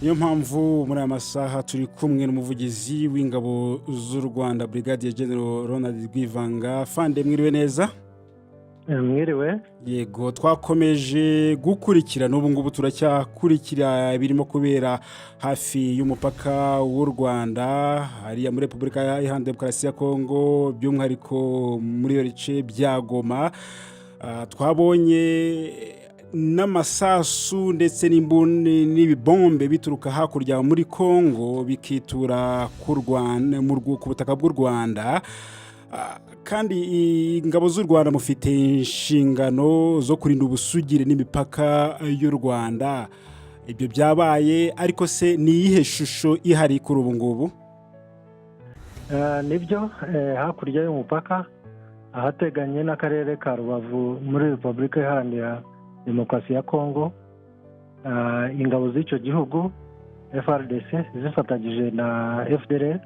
niyo mpamvu muri aya masaha turi kumwe n'umuvugizi w'ingabo z'u Rwanda Brigadier General Ronald Rwivanga. Fande mwiriwe neza? Mwiriwe. Yego, twakomeje gukurikira n'ubu ngubu turacyakurikira birimo kubera hafi y'umupaka w'u Rwanda hariya muri Repubulika Iharanira Demokarasi ya Kongo, by'umwihariko muri bice bya Goma. Twabonye n'amasasu ndetse n'ibibombe bituruka hakurya muri Kongo bikitura ku Rwanda, ku butaka bw'u Rwanda. Kandi ingabo z'u Rwanda mufite inshingano zo kurinda ubusugire n'imipaka y'u Rwanda. Ibyo byabaye, ariko se ni iyihe shusho ihari kuri ubu ngubu? Nibyo, hakurya y'umupaka ahateganye n'akarere ka Rubavu muri Repubulika Iharanira Demokarasi ya Kongo, ingabo z'icyo gihugu FARDC zifatanyije na FDLR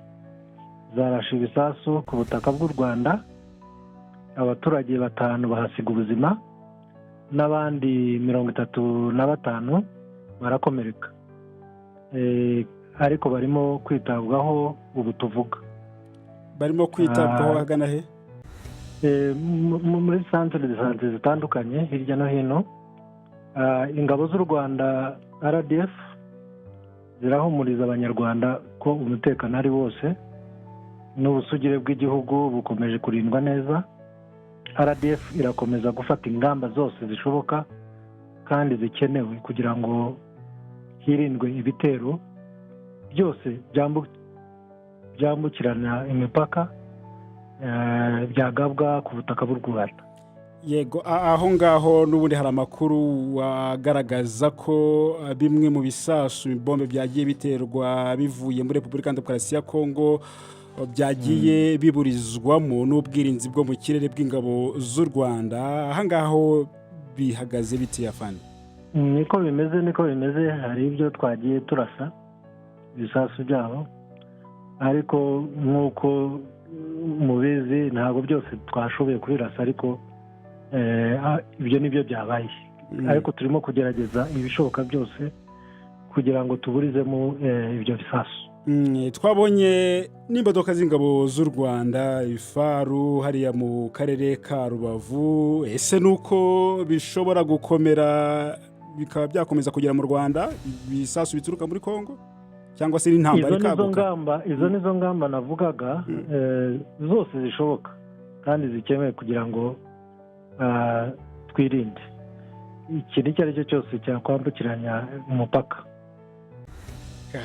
zarashe ibisasu ku butaka bw'u Rwanda. Abaturage 5 bahasiga ubuzima n'abandi 35 barakomereka, ariko barimo kwitabwaho ubu tuvuga. Barimo kwitabwaho hagana he? Muri centre de santé zitandukanye hirya no hino. Ingabo z'u Rwanda RDF zirahumuriza abanyarwanda ko umutekano ari wose n'ubusugire bw'igihugu bukomeje kurindwa neza. RDF irakomeza gufata ingamba zose zishoboka kandi zikenewe kugira ngo hirindwe ibitero byose byambukirana imipaka byagabwa ku butaka bw'u Rwanda. Yego, aho ngaho n'ubundi hari amakuru agaragaza ko bimwe mu bisasu bombe byagiye biterwa bivuye muri Repubulika Iharanira Demokarasi ya Kongo byagiye biburizwamo n'ubwirinzi bwo mu kirere bw'ingabo z'u Rwanda. Aha ngaho bihagaze biti Fande? Niko bimeze, hari ibyo twagiye turasa ibisasu byabo, ariko nk'uko mubizi ntabwo byose twashoboye kubirasa, ariko ibyo nibyo byabaye. Ariko turimo kugerageza ibishoboka byose kugira ngo tuburizemo ibyo bisasu. Twabonye n'imodoka z'ingabo z'u Rwanda ifaru hariya mu karere ka Rubavu. Ese nuko bishobora gukomera bikaba byakomeza kugera mu Rwanda ibisasu bituruka muri Kongo, cyangwa se n'intambara ikaguka? Izo nizo ngamba navugaga, zose zishoboka kandi zikenewe kugira ngo twirinde ikintu icyo ari cyo cyose cyakwambukiranya umupaka.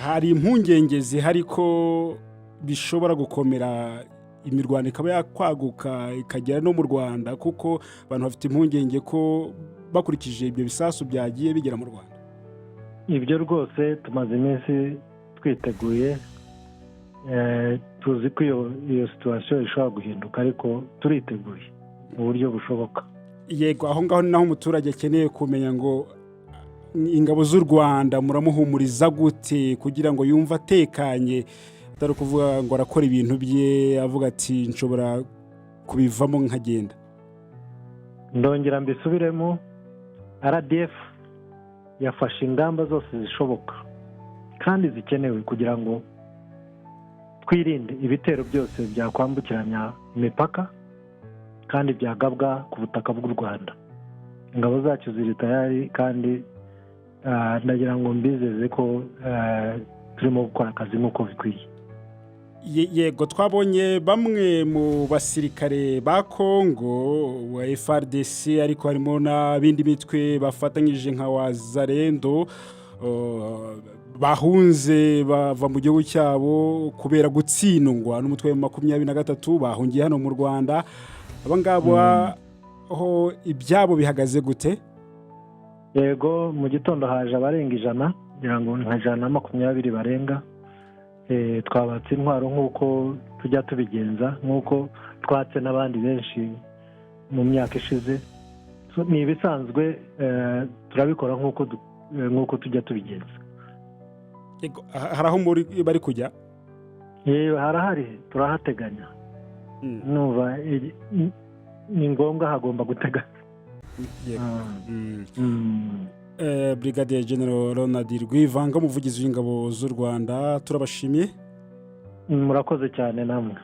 Hari impungenge zihari ko bishobora gukomera, imirwano ikaba yakwaguka ikagera no mu Rwanda, kuko abantu bafite impungenge ko bakurikije ibyo bisasu byagiye bigera mu Rwanda. Ibyo rwose tumaze iminsi twiteguye, tuzi ko iyo situation ishobora guhinduka, ariko turiteguye mu buryo bushoboka. Yego, aho ngaho naho umuturage akeneye kumenya ngo ingabo z'u Rwanda muramuhumuriza gute kugira ngo yumve atekanye, atari kuvuga ngo arakora ibintu bye avuga ati nshobora kubivamo nkagenda. Ndongera mbisubiremo, RDF yafashe ingamba zose zishoboka kandi zikenewe kugira ngo twirinde ibitero byose byakwambukiranya imipaka kandi byagabwa ku butaka bw'u Rwanda. Ingabo zacu ziri tayari, kandi ndagira ngo mbizeze ko turimo gukora akazi nk'uko bikwiye. Yego, twabonye bamwe mu basirikare ba Kongo wa FARDC, ariko harimo n'abindi mitwe bafatanyije nka Wazalendo bahunze bava mu gihugu cyabo kubera gutsindwa n'umutwe wa 23 bahungiye hano mu Rwanda. Abangaba ho ibyabo bihagaze gute? Yego, mu gitondo haje abarenga 100, ngira ngo nka 120 barenga. Twabatse intwaro nk'uko tujya tubigenza, nk'uko twatse n'abandi benshi mu myaka ishize. Ni ibisanzwe, turabikora nk'uko tujya tubigenza. Yego, hari aho bari kujya? Harahari, turahateganya. Numva ni ngombwa, hagomba guteganya. Brigadier General Ronald Rwivanga umuvugizi w'ingabo z'u Rwanda turabashimiye. murakoze cyane namwe.